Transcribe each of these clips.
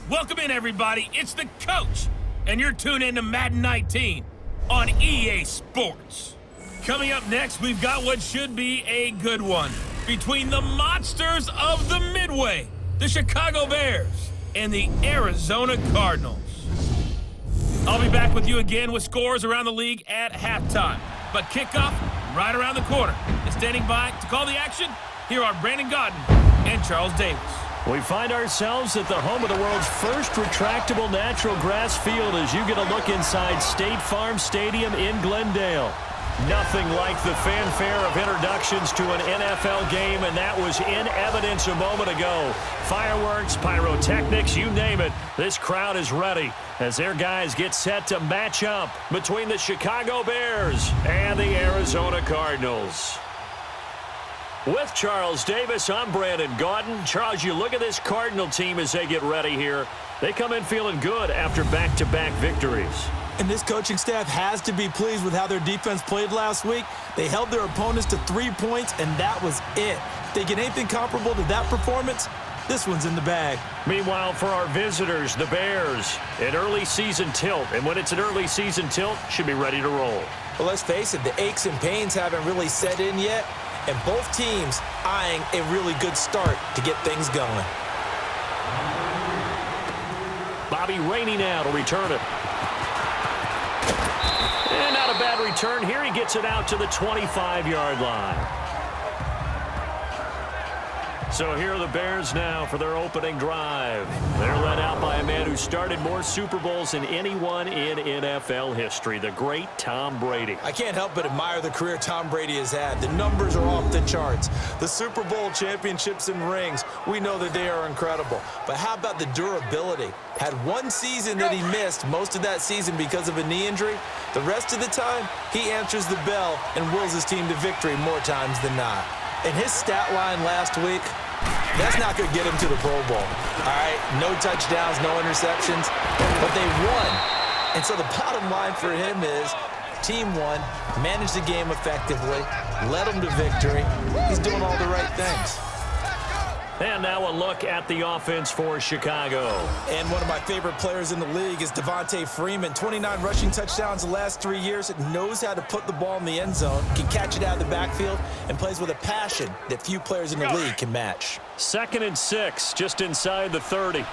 Welcome in, everybody. It's the coach, and you're tuned in to Madden 19 on EA Sports. Coming up next, we've got what should be a good one between the monsters of the Midway, the Chicago Bears, and the Arizona Cardinals. I'll be back with you again with scores around the league at halftime. But kickoff right around the corner. And standing by to call the action, here are Brandon Gaudin and Charles Davis. We find ourselves at the home of the world's first retractable natural grass field as you get a look inside State Farm Stadium in Glendale. Nothing like the fanfare of introductions to an NFL game, and that was in evidence a moment ago. Fireworks, pyrotechnics, you name it. This crowd is ready as their guys get set to match up between the Chicago Bears and the Arizona Cardinals. With Charles Davis, I'm Brandon Gaudin. Charles, you look at this Cardinal team as they get ready here. They come in feeling good after back-to-back victories. And this coaching staff has to be pleased with how their defense played last week. They held their opponents to 3 points, and that was it. If they get anything comparable to that performance, this one's in the bag. Meanwhile, for our visitors, the Bears, an early season tilt. And when it's an early season tilt, should be ready to roll. Well, let's face it, the aches and pains haven't really set in yet. And both teams eyeing a really good start to get things going. Bobby Rainey now to return it. And not a bad return here. He gets it out to the 25-yard line. So here are the Bears now for their opening drive. They're led out by a man who started more Super Bowls than anyone in NFL history, the great Tom Brady. I can't help but admire the career Tom Brady has had. The numbers are off the charts. The Super Bowl championships and rings, we know that they are incredible. But how about the durability? Had one season that he missed, most of that season because of a knee injury. The rest of the time, he answers the bell and wills his team to victory more times than not. And his stat line last week, that's not going to get him to the Pro Bowl. All right, no touchdowns, no interceptions, but they won. And so the bottom line for him is team won, managed the game effectively, led them to victory. He's doing all the right things. And now a look at the offense for Chicago. And one of my favorite players in the league is Devontae Freeman. 29 rushing touchdowns the last 3 years. Knows how to put the ball in the end zone, can catch it out of the backfield, and plays with a passion that few players in the league can match. 2nd and 6, just inside the 30.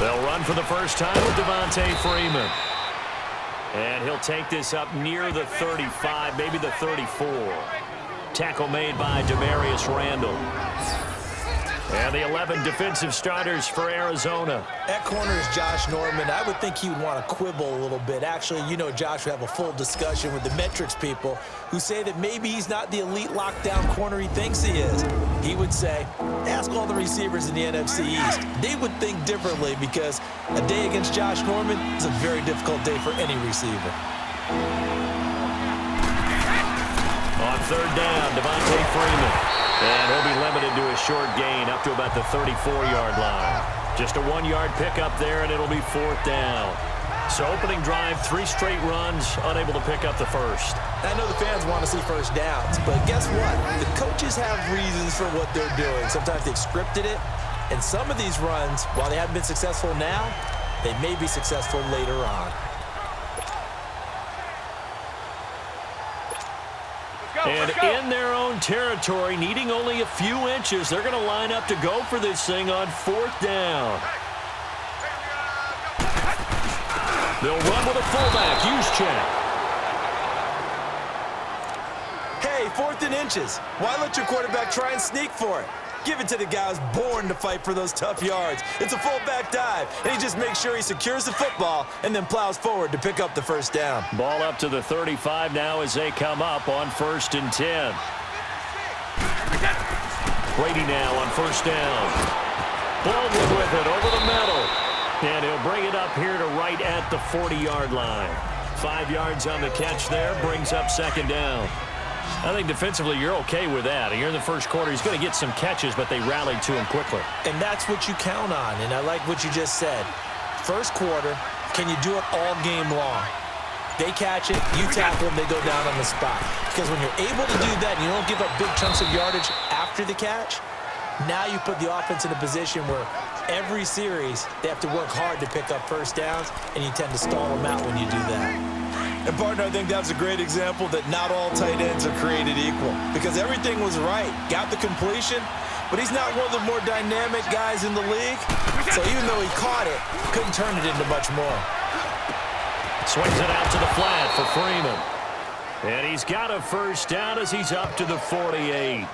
They'll run for the first time with Devontae Freeman. And he'll take this up near the 35, maybe the 34. Tackle made by Demarius Randall. And the 11 defensive starters for Arizona. At corner is Josh Norman. I would think he would want to quibble a little bit. Actually, you know Josh would have a full discussion with the metrics people who say that maybe he's not the elite lockdown corner he thinks he is. He would say, ask all the receivers in the NFC East. They would think differently because a day against Josh Norman is a very difficult day for any receiver. On 3rd down, Devontae Freeman. And he'll be limited to a short gain up to about the 34-yard line. Just a 1-yard pickup there, and it'll be 4th down. So opening drive, 3 straight runs, unable to pick up the first. I know the fans want to see first downs, but guess what? The coaches have reasons for what they're doing. Sometimes they've scripted it, and some of these runs, while they haven't been successful now, they may be successful later on. And in their own territory, needing only a few inches, they're going to line up to go for this thing on 4th down. They'll run with a fullback, Juszczyk. Hey, 4th and inches. Why let your quarterback try and sneak for it? Give it to the guy who's born to fight for those tough yards. It's a fullback dive, and he just makes sure he secures the football and then plows forward to pick up the first down. Ball up to the 35 now as they come up on 1st and 10. Brady now on 1st down. Baldwin with it over the middle. And he'll bring it up here to right at the 40-yard line. 5 yards on the catch there, brings up 2nd down. I think defensively you're okay with that. Here in the first quarter, he's going to get some catches, but they rallied to him quickly. And that's what you count on, and I like what you just said. First quarter, can you do it all game long? They catch it, you tackle them, they go down on the spot. Because when you're able to do that and you don't give up big chunks of yardage after the catch, now you put the offense in a position where every series they have to work hard to pick up first downs, and you tend to stall them out when you do that. And, partner, I think that's a great example that not all tight ends are created equal, because everything was right. Got the completion, but he's not one of the more dynamic guys in the league. So even though he caught it, couldn't turn it into much more. Swings it out to the flat for Freeman. And he's got a first down as he's up to the 48.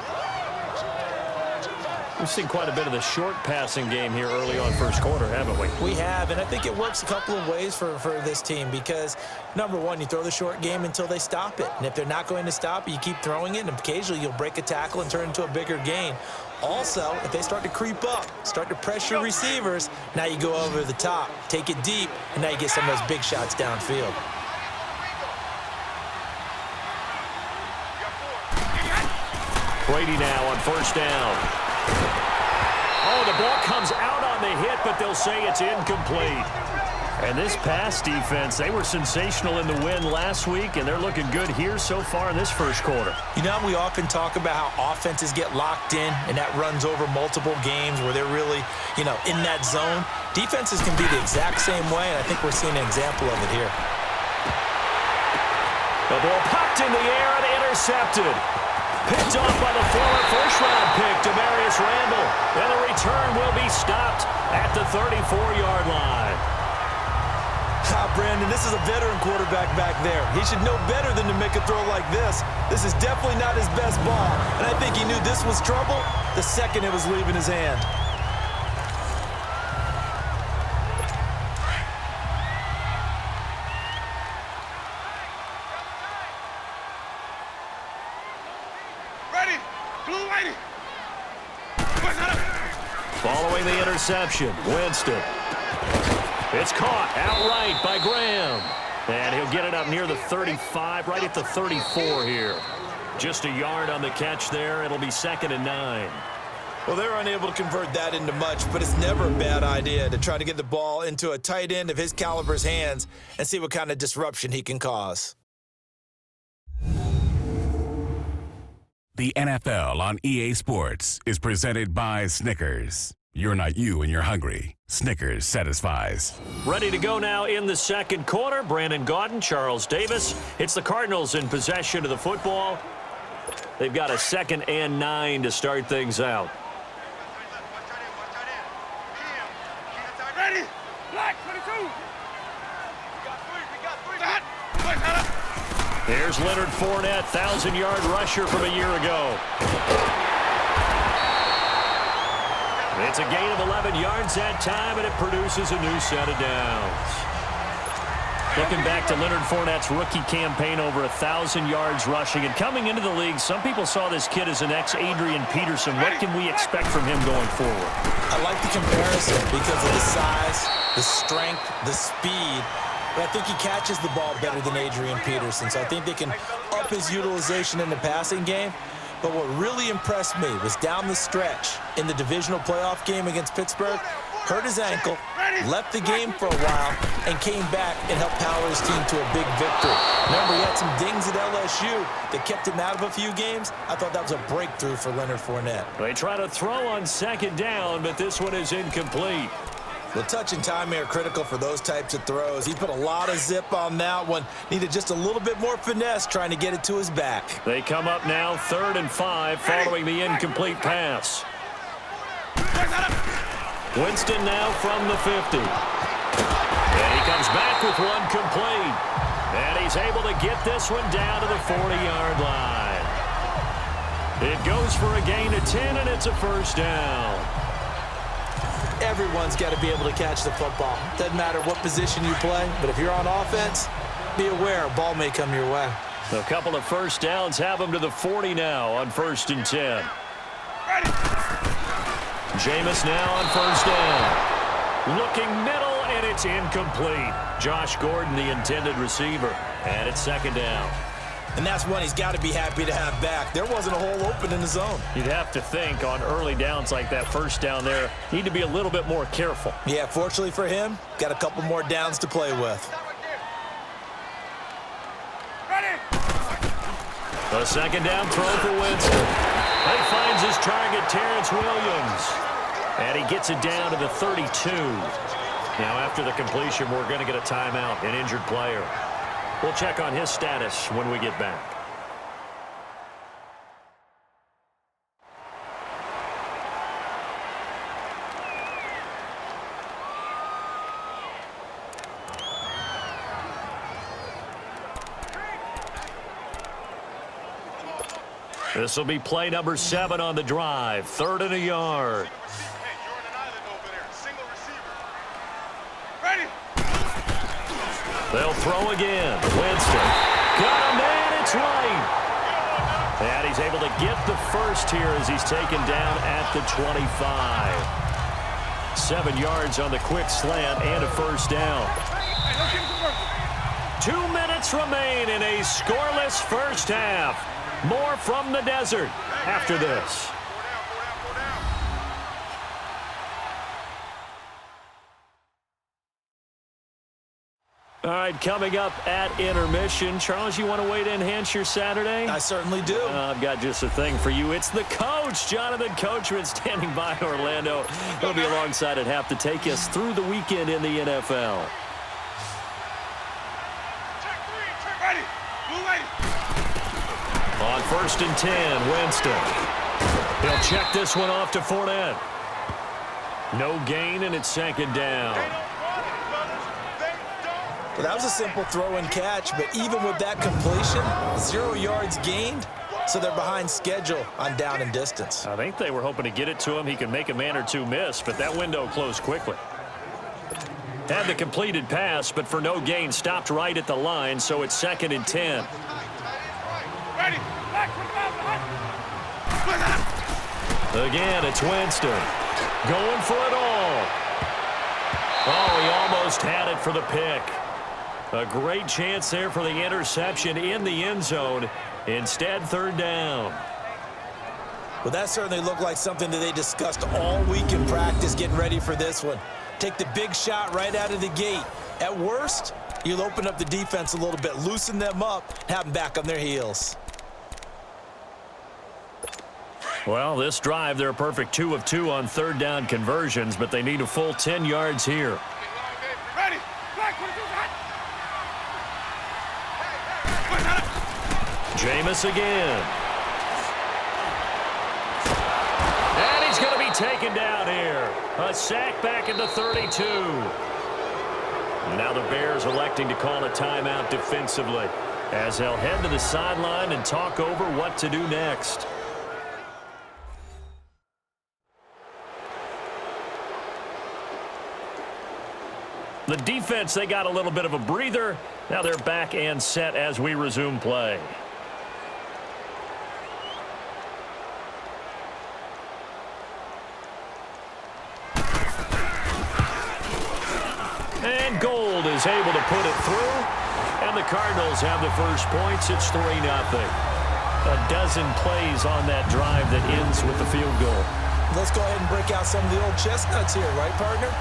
We've seen quite a bit of the short passing game here early on first quarter, haven't we? We have, and I think it works a couple of ways for this team because, number one, you throw the short game until they stop it. And if they're not going to stop it, you keep throwing it, and occasionally you'll break a tackle and turn it into a bigger gain. Also, if they start to creep up, start to pressure receivers, now you go over the top, take it deep, and now you get some of those big shots downfield. Brady now on first down. Oh, the ball comes out on the hit, but they'll say it's incomplete. And this pass defense, they were sensational in the win last week, and they're looking good here so far in this first quarter. You know, we often talk about how offenses get locked in, and that runs over multiple games where they're really, in that zone. Defenses can be the exact same way, and I think we're seeing an example of it here. The ball popped in the air and intercepted. Picked off by the former first-round pick, Demarius Randall. And the return will be stopped at the 34-yard line. Brandon, this is a veteran quarterback back there. He should know better than to make a throw like this. This is definitely not his best ball. And I think he knew this was trouble the second it was leaving his hand. Following the interception, Winston. It's caught outright by Graham. And he'll get it up near the 35, right at the 34 here. Just a yard on the catch there. It'll be 2nd and 9. Well, they're unable to convert that into much, but it's never a bad idea to try to get the ball into a tight end of his caliber's hands and see what kind of disruption he can cause. The NFL on EA Sports is presented by Snickers. You're not you when you're hungry. Snickers satisfies. Ready to go now in the second quarter. Brandon Gaudin, Charles Davis. It's the Cardinals in possession of the football. They've got a 2nd and 9 to start things out. Ready? Black 22. Here's Leonard Fournette, 1,000-yard rusher from a year ago. It's a gain of 11 yards that time, and it produces a new set of downs. Looking back to Leonard Fournette's rookie campaign, over 1,000 yards rushing. And coming into the league, some people saw this kid as an ex-Adrian Peterson. What can we expect from him going forward? I like the comparison because of the size, the strength, the speed. But I think he catches the ball better than Adrian Peterson. So I think they can up his utilization in the passing game. But what really impressed me was down the stretch in the divisional playoff game against Pittsburgh, hurt his ankle, left the game for a while, and came back and helped power his team to a big victory. Remember, he had some dings at LSU that kept him out of a few games. I thought that was a breakthrough for Leonard Fournette. They try to throw on 2nd down, but this one is incomplete. The touch and timing are critical for those types of throws. He put a lot of zip on that one. Needed just a little bit more finesse trying to get it to his back. They come up now 3rd and 5 following the incomplete pass. Winston now from the 50. And he comes back with one complete. And he's able to get this one down to the 40-yard line. It goes for a gain of 10, and it's a first down. Everyone's got to be able to catch the football. Doesn't matter what position you play, but if you're on offense, be aware a ball may come your way. A couple of first downs have them to the 40 now on 1st and 10. Jameis now on first down. Looking middle, and it's incomplete. Josh Gordon, the intended receiver. And it's 2nd down. And that's one he's got to be happy to have back. There wasn't a hole open in the zone. You'd have to think on early downs like that first down there, need to be a little bit more careful. Yeah, fortunately for him, got a couple more downs to play with. A second down throw for Winston. He finds his target, Terrence Williams. And he gets it down to the 32. Now, after the completion, we're going to get a timeout, an injured player. We'll check on his status when we get back. This will be play number 7 on the drive. 3rd and a yard. They'll throw again. Winston. Got him, and it's right. And he's able to get the first here as he's taken down at the 25. 7 yards on the quick slant and a first down. 2 minutes remain in a scoreless first half. More from the desert after this. All right, coming up at intermission. Charles, you want to wait to enhance your Saturday? I certainly do. I've got just a thing for you. It's the coach, Jonathan Coachman, standing by Orlando. He'll be alongside at half to take us through the weekend in the NFL. On 1st and 10, Winston. He'll check this one off to Fournette. No gain, and it's 2nd down. Well, that was a simple throw and catch, but even with that completion, 0 yards gained, so they're behind schedule on down and distance. I think they were hoping to get it to him. He could make a man or two miss, but that window closed quickly. Had the completed pass, but for no gain, stopped right at the line, so it's 2nd and 10. Again, it's Winston. Going for it all. Oh, he almost had it for the pick. A great chance there for the interception in the end zone. Instead, 3rd down. Well, that certainly looked like something that they discussed all week in practice getting ready for this one. Take the big shot right out of the gate. At worst, you'll open up the defense a little bit, loosen them up, have them back on their heels. Well, this drive, they're a perfect 2 of 2 on 3rd down conversions, but they need a full 10 yards here. Jameis again. And he's going to be taken down here. A sack back at the 32. Now the Bears electing to call a timeout defensively as they'll head to the sideline and talk over what to do next. The defense, they got a little bit of a breather. Now they're back and set as we resume play. And Gold is able to put it through. And the Cardinals have the first points. It's 3-0. A dozen plays on that drive that ends with the field goal. Let's go ahead and break out some of the old chestnuts here, right, partner?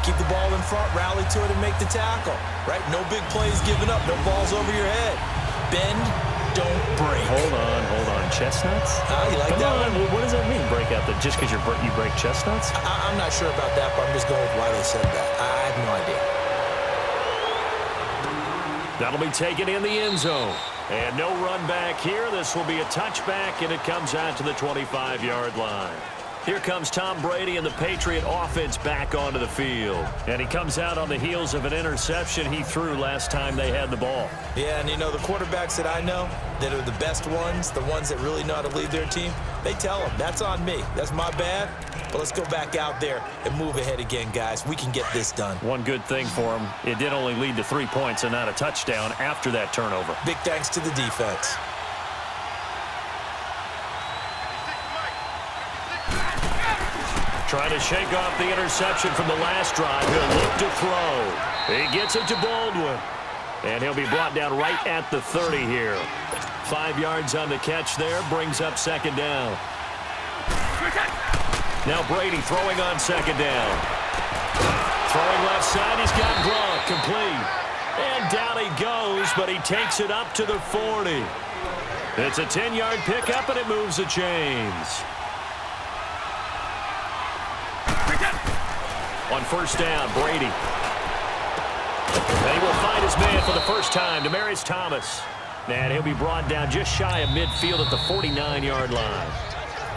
Keep the ball in front, rally to it, and make the tackle, right? No big plays given up, no balls over your head. Bend, don't break. Hold on. Chestnuts? You like Come that on. one? What does that mean, break out? Just because you break chestnuts? I'm not sure about that, but I'm just going with why they said that. I have no idea. That'll be taken in the end zone. And no run back here. This will be a touchback, and it comes out to the 25-yard line. Here comes Tom Brady and the Patriot offense back onto the field. And he comes out on the heels of an interception he threw last time they had the ball. Yeah, and you know, the quarterbacks that I know that are the best ones, the ones that really know how to lead their team, they tell them, that's on me. That's my bad. But let's go back out there and move ahead again, guys. We can get this done. One good thing for him, it did only lead to 3 points and not a touchdown after that turnover. Big thanks to the defense. Trying to shake off the interception from the last drive. He'll look to throw. He gets it to Baldwin. And he'll be brought down right at the 30 here. 5 yards on the catch there. Brings up 2nd down. Now Brady throwing on 2nd down. Throwing left side. He's got Gronk complete. And down he goes, but he takes it up to the 40. It's a 10-yard pickup, and it moves the chains. On first down, Brady. And he will find his man for the first time, Demaryius Thomas. And he'll be brought down just shy of midfield at the 49-yard line.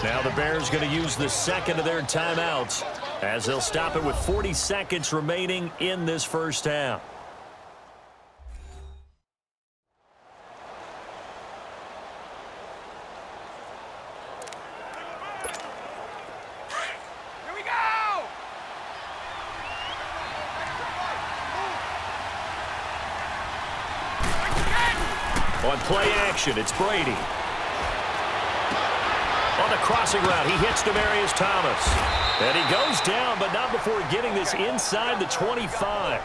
Now the Bears going to use the second of their timeouts as they'll stop it with 40 seconds remaining in this first half. On play action, it's Brady. On the crossing route, he hits Demaryius Thomas. And he goes down, but not before getting this inside the 25.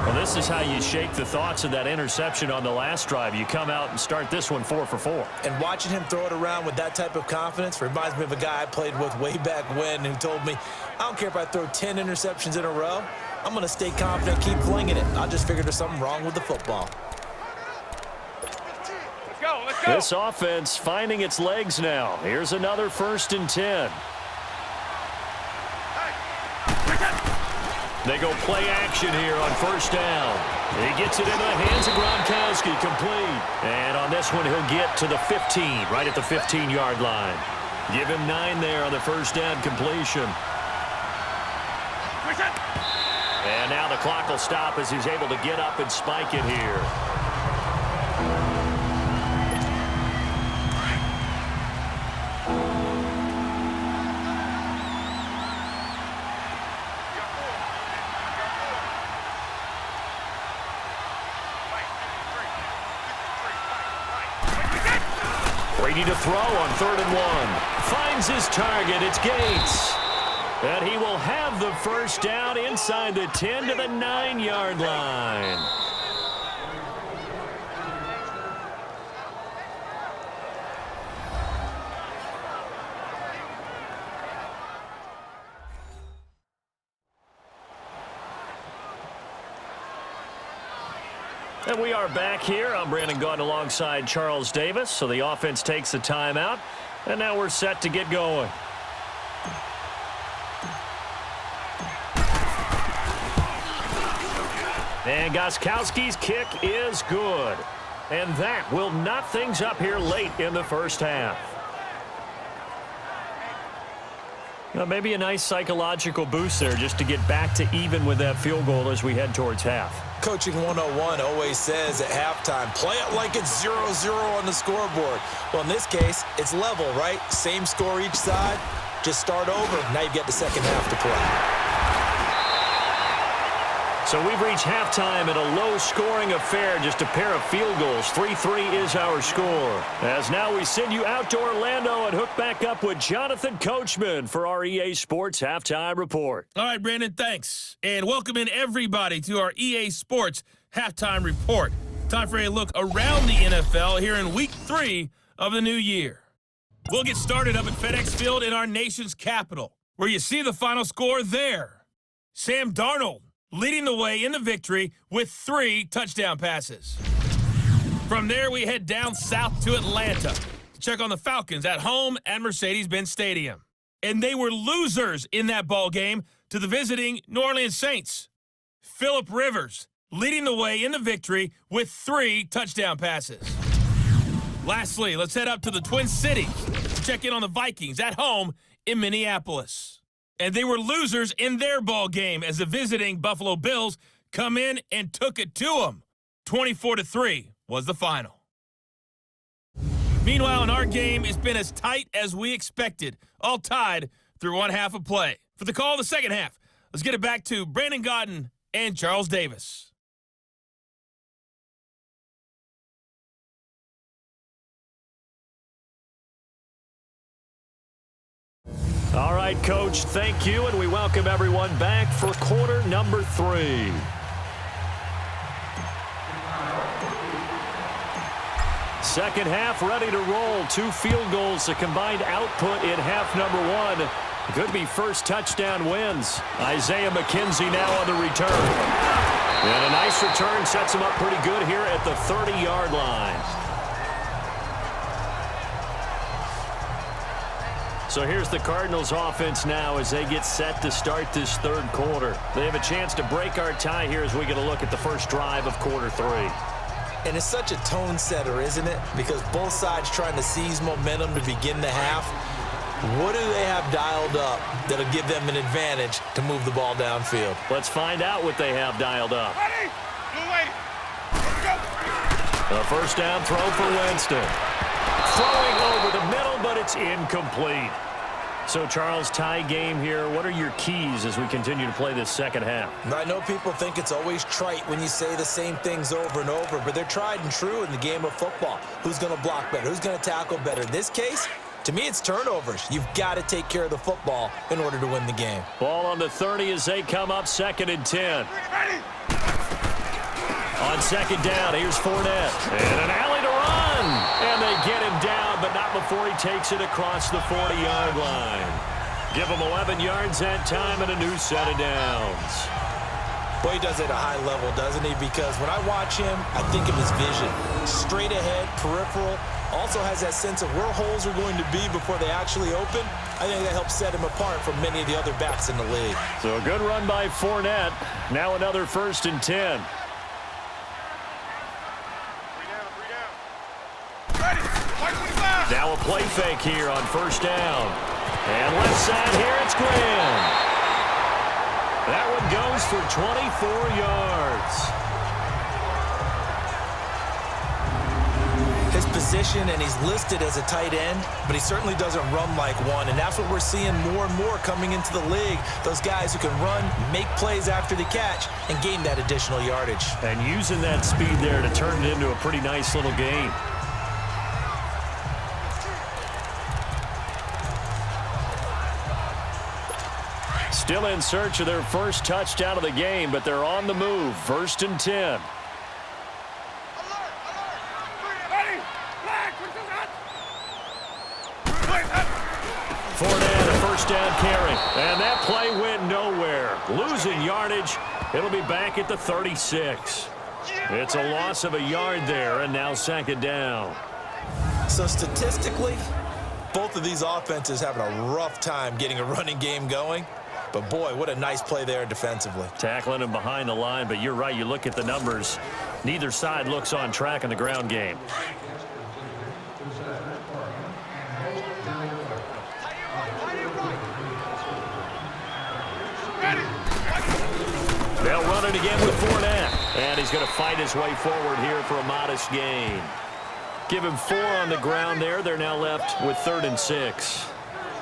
Well, this is how you shake the thoughts of that interception on the last drive. You come out and start this one 4 for 4. And watching him throw it around with that type of confidence reminds me of a guy I played with way back when who told me, I don't care if I throw 10 interceptions in a row, I'm going to stay confident, keep flinging it. I just figured there's something wrong with the football. Let's go. This offense finding its legs now. Here's another 1st and 10. They go play action here on first down. He gets it into the hands of Gronkowski, complete. And on this one, he'll get to the 15, right at the 15-yard line. Give him 9 there on the first down completion. And now the clock will stop as he's able to get up and spike it here. Brady to throw on 3rd and 1. Finds his target. It's Gates. And he will have the first down inside the 10 to the 9-yard line. And we are back here. I'm Brandon Gaudin alongside Charles Davis. So the offense takes the timeout. And now we're set to get going. And Gostkowski's kick is good. And that will knot things up here late in the first half. Now, maybe a nice psychological boost there just to get back to even with that field goal as we head towards half. Coaching 101 always says at halftime, play it like it's 0-0 on the scoreboard. Well, in this case, it's level, right? Same score each side. Just start over. Now you get the second half to play. So we've reached halftime at a low-scoring affair, just a pair of field goals. 3-3 is our score. As now we send you out to Orlando and hook back up with Jonathan Coachman for our EA Sports Halftime Report. All right, Brandon, thanks. And welcome in everybody to our EA Sports Halftime Report. Time for a look around the NFL here in Week 3 of the new year. We'll get started up at FedEx Field in our nation's capital, where you see the final score there. Sam Darnold leading the way in the victory with 3 touchdown passes. From there, we head down south to Atlanta to check on the Falcons at home at Mercedes-Benz Stadium. And they were losers in that ball game to the visiting New Orleans Saints. Phillip Rivers leading the way in the victory with 3 touchdown passes. Lastly, let's head up to the Twin Cities to check in on the Vikings at home in Minneapolis. And they were losers in their ball game as the visiting Buffalo Bills come in and took it to them. 24-3 was the final. Meanwhile, in our game, it's been as tight as we expected, all tied through one half of play. For the call of the second half, let's get it back to Brandon Gaudin and Charles Davis. All right, Coach, thank you, and we welcome everyone back for quarter number 3. Second half ready to roll. 2 field goals, the combined output in half number 1. Could be first touchdown wins. Isaiah McKenzie now on the return. And a nice return sets him up pretty good here at the 30-yard line. So here's the Cardinals offense now as they get set to start this third quarter. They have a chance to break our tie here as we get a look at the first drive of quarter three. And it's such a tone setter, isn't it? Because both sides trying to seize momentum to begin the half. What do they have dialed up that'll give them an advantage to move the ball downfield? Let's find out what they have dialed up. A first down throw for Winston. Throwing over the middle, but it's incomplete. So, Charles, tie game here. What are your keys as we continue to play this second half? I know people think it's always trite when you say the same things over and over, but they're tried and true in the game of football. Who's going to block better? Who's going to tackle better? In this case, to me, it's turnovers. You've got to take care of the football in order to win the game. Ball on the 30 as they come up 2nd and 10. On second down, here's Fournette. And an alley to run. And they get him down, but not before he takes it across the 40-yard line. Give him 11 yards that time and a new set of downs. Boy, he does it at a high level, doesn't he? Because when I watch him, I think of his vision. Straight ahead, peripheral. Also has that sense of where holes are going to be before they actually open. I think that helps set him apart from many of the other backs in the league. So a good run by Fournette. Now another 1st and 10. Now a play fake here on first down. And left side here, it's Graham. That one goes for 24 yards. His position, and he's listed as a tight end, but he certainly doesn't run like one, and that's what we're seeing more and more coming into the league. Those guys who can run, make plays after the catch, and gain that additional yardage. And using that speed there to turn it into a pretty nice little game. Still in search of their first touchdown of the game, but they're on the move. 1st and 10. Fournette, a first down carry. And that play went nowhere. Losing yardage. It'll be back at the 36. It's a loss of a yard there, and now 2nd down. So statistically, both of these offenses having a rough time getting a running game going. But, boy, what a nice play there defensively. Tackling him behind the line, but you're right. You look at the numbers. Neither side looks on track in the ground game. They'll run it again with Fournette. And he's going to fight his way forward here for a modest gain. Give him 4 on the ground there. They're now left with 3rd and 6.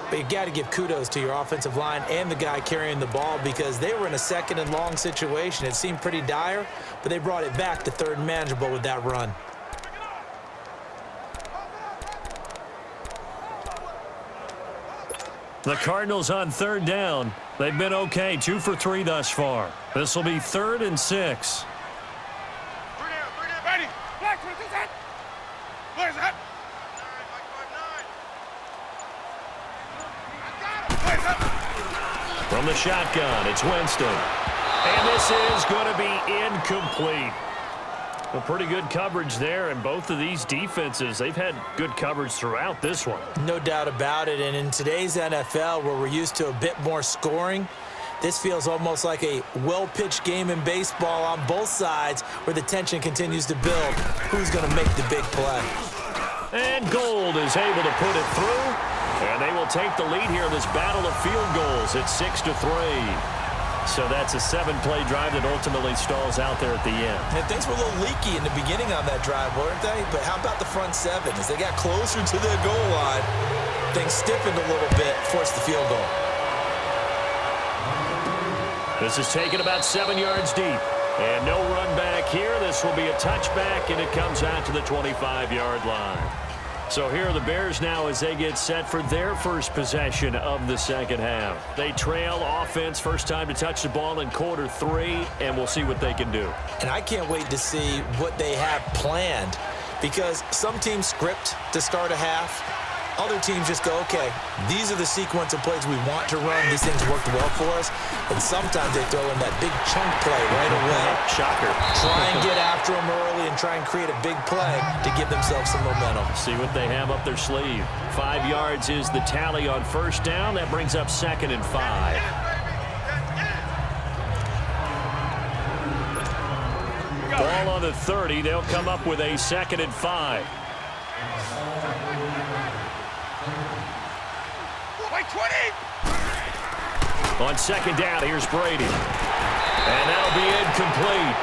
But you got to give kudos to your offensive line and the guy carrying the ball because they were in a 2nd and long situation. It seemed pretty dire, but they brought it back to 3rd and manageable with that run. The Cardinals on 3rd down. They've been okay, 2 for 3 thus far. This will be 3rd and 6. From the shotgun, it's Winston. And this is going to be incomplete. Well, pretty good coverage there, and both of these defenses, they've had good coverage throughout this one. No doubt about it, and in today's NFL, where we're used to a bit more scoring, this feels almost like a well-pitched game in baseball on both sides where the tension continues to build. Who's going to make the big play? And Gold is able to put it through. And they will take the lead here in this battle of field goals. It's 6-3. So that's a 7-play drive that ultimately stalls out there at the end. And things were a little leaky in the beginning on that drive, weren't they? But how about the front 7? As they got closer to the goal line, things stiffened a little bit, forced the field goal. This is taken about 7 yards deep. And no run back here. This will be a touchback, and it comes out to the 25-yard line. So here are the Bears now as they get set for their first possession of the second half. They trail offense, first time to touch the ball in quarter 3, and we'll see what they can do. And I can't wait to see what they have planned because some teams script to start a half. Other teams just go, okay, these are the sequence of plays we want to run. These things worked well for us. And sometimes they throw in that big chunk play right away. Shocker. Try and get after them early and try and create a big play to give themselves some momentum. See what they have up their sleeve. 5 yards is the tally on first down. That brings up 2nd and 5. Ball on the 30. They'll come up with a 2nd and 5. On 2nd down, here's Brady. And that'll be incomplete.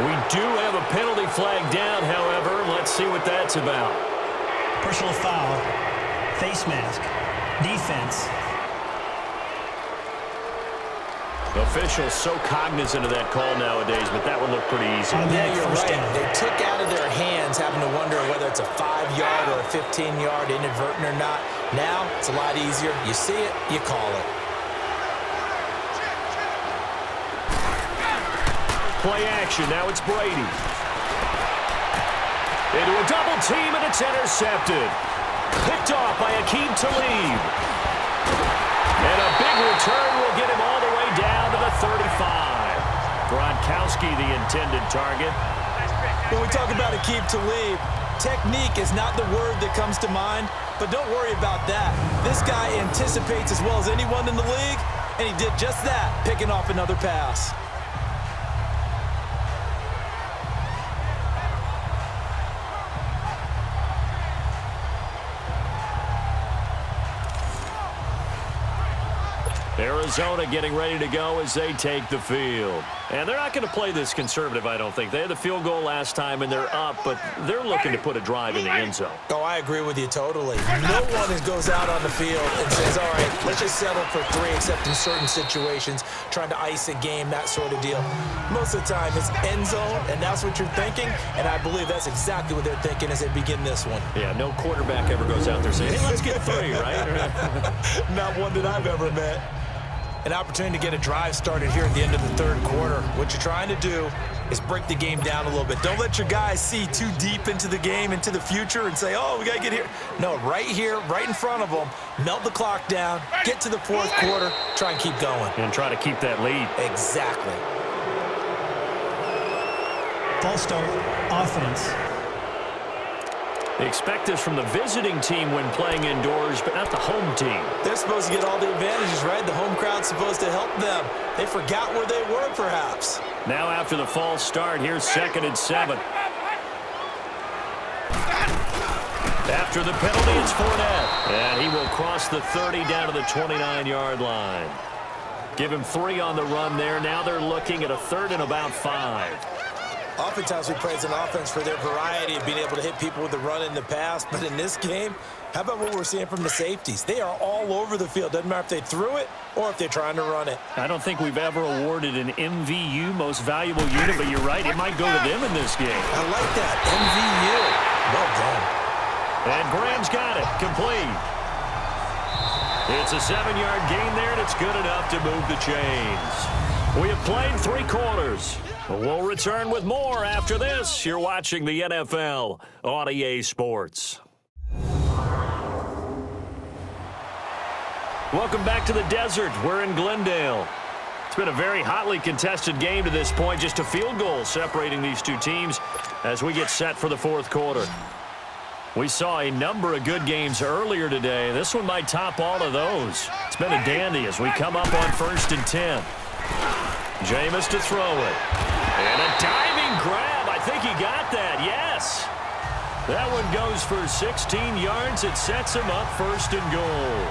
We do have a penalty flag down, however. Let's see what that's about. Personal foul, face mask, defense. Officials so cognizant of that call nowadays, but that one looked pretty easy. Yeah, you're right. They took out of their hands having to wonder whether it's a 5-yard or a 15-yard inadvertent or not. Now, it's a lot easier. You see it, you call it. Play action. Now it's Brady. Into a double team, and it's intercepted. Picked off by Aqib Talib. And a big return will get him all the way down to the 35. Gronkowski, the intended target. When we talk about Aqib Talib, technique is not the word that comes to mind, but don't worry about that. This guy anticipates as well as anyone in the league, and he did just that, picking off another pass. Arizona getting ready to go as they take the field. And they're not going to play this conservative, I don't think. They had the field goal last time, and they're up, but they're looking to put a drive in the end zone. Oh, I agree with you totally. No one goes out on the field and says, all right, let's just settle for 3, except in certain situations, trying to ice a game, that sort of deal. Most of the time, it's end zone, and that's what you're thinking, and I believe that's exactly what they're thinking as they begin this one. Yeah, no quarterback ever goes out there saying, hey, let's get 3, right? Not one that I've ever met. An opportunity to get a drive started here at the end of the 3rd quarter. What you're trying to do is break the game down a little bit. Don't let your guys see too deep into the game, into the future, and say, oh, we got to get here. No, right here, right in front of them, melt the clock down, get to the 4th quarter, try and keep going. And try to keep that lead. Exactly. False start, offense. They expect this from the visiting team when playing indoors, but not the home team. They're supposed to get all the advantages, right? The home crowd's supposed to help them. They forgot where they were, perhaps. Now after the false start, here's 2nd and 7. After the penalty, it's Fournette. And he will cross the 30 down to the 29-yard line. Give him 3 on the run there. Now they're looking at a 3rd and about 5. Oftentimes we praise an offense for their variety of being able to hit people with the run in the past. But in this game, how about what we're seeing from the safeties? They are all over the field. Doesn't matter if they threw it or if they're trying to run it. I don't think we've ever awarded an MVU, most valuable unit, but you're right. It might go to them in this game. I like that. MVU. Well done. And Graham's got it. Complete. It's a 7-yard gain there, and it's good enough to move the chains. We have played 3 quarters. We'll return with more after this. You're watching the NFL on EA Sports. Welcome back to the desert. We're in Glendale. It's been a very hotly contested game to this point. Just a field goal separating these two teams as we get set for the 4th quarter. We saw a number of good games earlier today. This one might top all of those. It's been a dandy as we come up on 1st and 10. Jameis to throw it. And a diving grab. I think he got that. Yes. That one goes for 16 yards. It sets him up 1st and goal.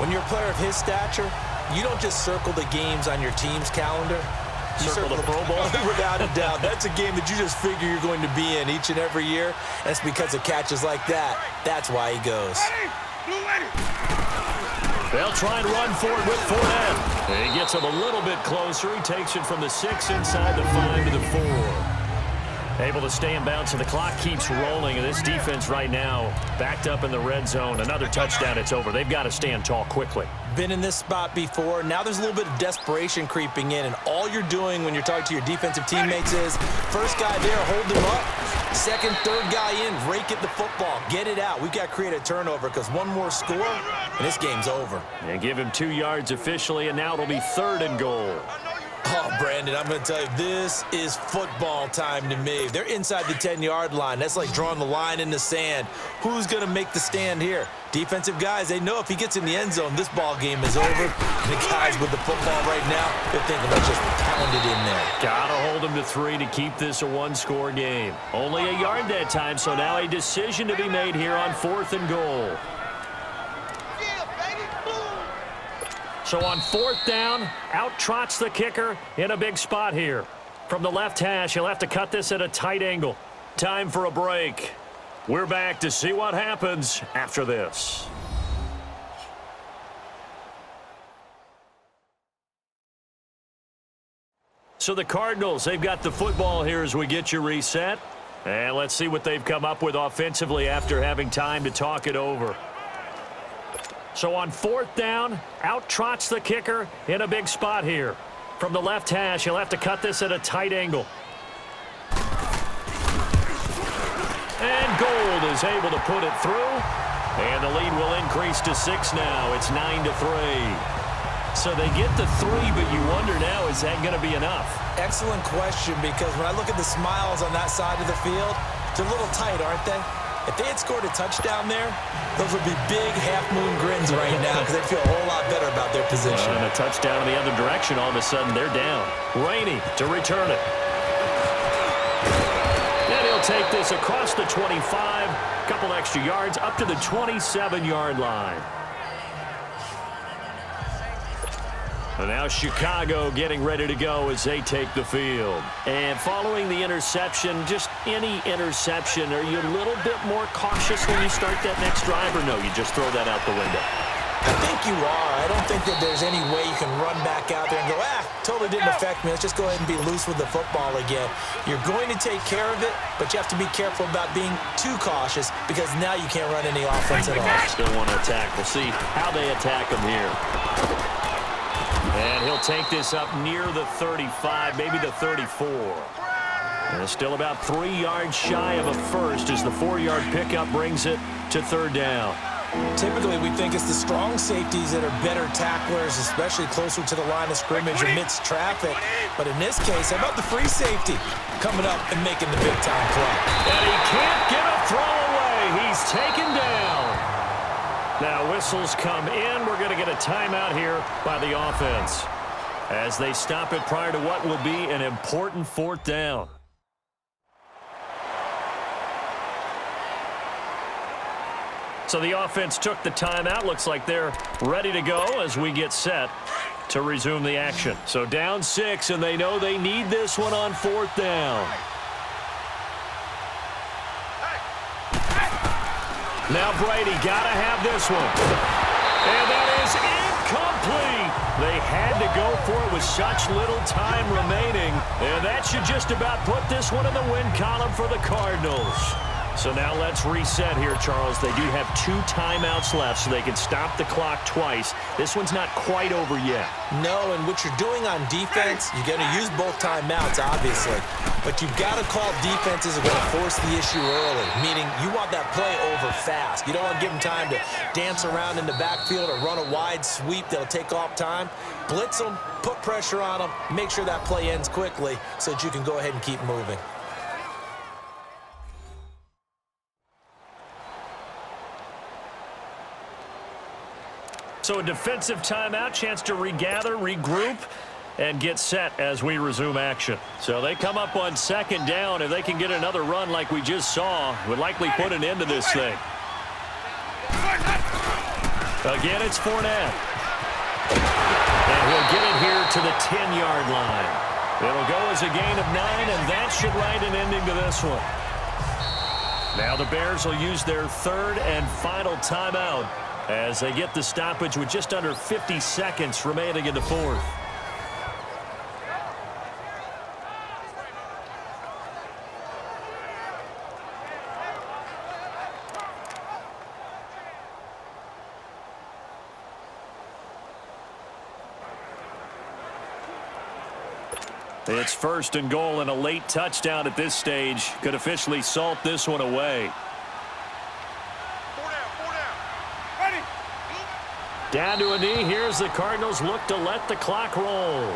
When you're a player of his stature, you don't just circle the games on your team's calendar. You circle the Pro Bowl. Without a doubt. That's a game that you just figure you're going to be in each and every year. And it's because of catches like that. That's why he goes. They'll try and run for it with Fournette. And he gets him a little bit closer. He takes it from the 6 inside the 5 to the 4. Able to stay in bounds, and the clock keeps rolling. And this defense right now backed up in the red zone. Another touchdown, it's over. They've got to stand tall quickly. been in this spot before. Now there's a little bit of desperation creeping in, and all you're doing when you're talking to your defensive teammates is, first guy there, hold him up. Second, third guy in, rake at the football. Get it out. We've got to create a turnover because one more score, and this game's over. And give him 2 yards officially, and now it'll be 3rd and goal. Oh, Brandon, I'm going to tell you, this is football time to me. They're inside the 10-yard line. That's like drawing the line in the sand. Who's going to make the stand here? Defensive guys, they know if he gets in the end zone, this ball game is over. And the guys with the football right now, they're thinking about just pound it in there. Gotta hold him to 3 to keep this a 1-score game. Only a yard that time, so now a decision to be made here on 4th and goal. So on 4th down, out trots the kicker in a big spot here. From the left hash, he'll have to cut this at a tight angle. Time for a break. We're back to see what happens after this. So the Cardinals, they've got the football here as we get you reset. And let's see what they've come up with offensively after having time to talk it over. So on 4th down, out trots the kicker in a big spot here. From the left hash, he'll have to cut this at a tight angle. And Gould is able to put it through. And the lead will increase to 6 now. It's 9-3. So they get the 3, but you wonder now, is that going to be enough? Excellent question, because when I look at the smiles on that side of the field, they're a little tight, aren't they? If they had scored a touchdown there, those would be big half-moon grins right now because they'd feel a whole lot better about their position. And a touchdown in the other direction, all of a sudden they're down. Rainey to return it. And he'll take this across the 25, couple extra yards, up to the 27-yard line. And now Chicago getting ready to go as they take the field. And following the interception, just any interception, are you a little bit more cautious when you start that next drive, or no, you just throw that out the window? I think you are. I don't think that there's any way you can run back out there and go, totally didn't affect me. Let's just go ahead and be loose with the football again. You're going to take care of it, but you have to be careful about being too cautious because now you can't run any offense at all. Still want to attack. We'll see how they attack them here. And he'll take this up near the 35, maybe the 34. And it's still about 3 yards shy of a first as the 4-yard pickup brings it to 3rd down. Typically, we think it's the strong safeties that are better tacklers, especially closer to the line of scrimmage amidst traffic. But in this case, how about the free safety coming up and making the big-time play? And he can't get a throw away. He's taken down. Now whistles come in. We're going to get a timeout here by the offense as they stop it prior to what will be an important 4th down. So the offense took the timeout. Looks like they're ready to go as we get set to resume the action. So down 6, and they know they need this one on 4th down. Now Brady got to have this one. And that is incomplete. They had to go for it with such little time remaining. And that should just about put this one in the win column for the Cardinals. So now let's reset here, Charles. They do have 2 timeouts left, so they can stop the clock twice. This one's not quite over yet. No, and what you're doing on defense, you're going to use both timeouts, obviously. But you've got to call defenses that are going to force the issue early, meaning you want that play over fast. You don't want to give them time to dance around in the backfield or run a wide sweep that'll take off time. Blitz them, put pressure on them, make sure that play ends quickly so that you can go ahead and keep moving. So a defensive timeout, chance to regather, regroup, and get set as we resume action. So they come up on 2nd down. If they can get another run like we just saw, would likely put an end to this thing. Again, it's Fournette. And he'll get it here to the 10-yard line. It'll go as a gain of 9, and that should write an ending to this one. Now the Bears will use their 3rd and final timeout as they get the stoppage with just under 50 seconds remaining in the 4th. It's first and goal, and a late touchdown at this stage could officially salt this one away. Down to a knee. Here's the Cardinals look to let the clock roll.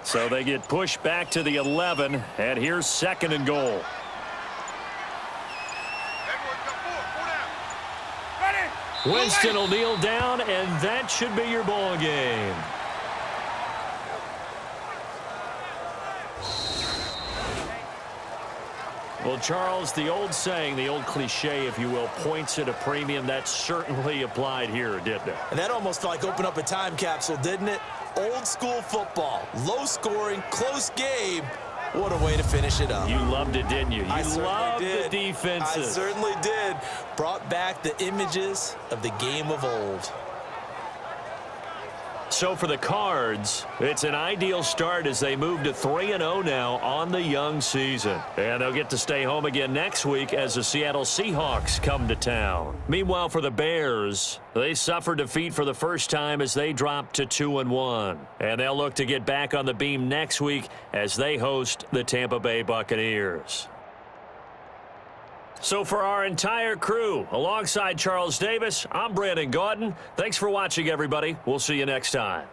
So they get pushed back to the 11, and here's second and goal. Winston will kneel down, and that should be your ball game. Well, Charles, the old saying, the old cliche, if you will, points at a premium. That certainly applied here, didn't it? And that almost like opened up a time capsule, didn't it? Old school football, low scoring, close game. What a way to finish it up. You loved it, didn't you? I loved did. the defenses. I certainly did. Brought back the images of the game of old. So for the Cards, it's an ideal start as they move to 3-0 now on the young season. And they'll get to stay home again next week as the Seattle Seahawks come to town. Meanwhile, for the Bears, they suffered defeat for the first time as they dropped to 2-1. And they'll look to get back on the beam next week as they host the Tampa Bay Buccaneers. So for our entire crew, alongside Charles Davis, I'm Brandon Gaudin. Thanks for watching, everybody. We'll see you next time.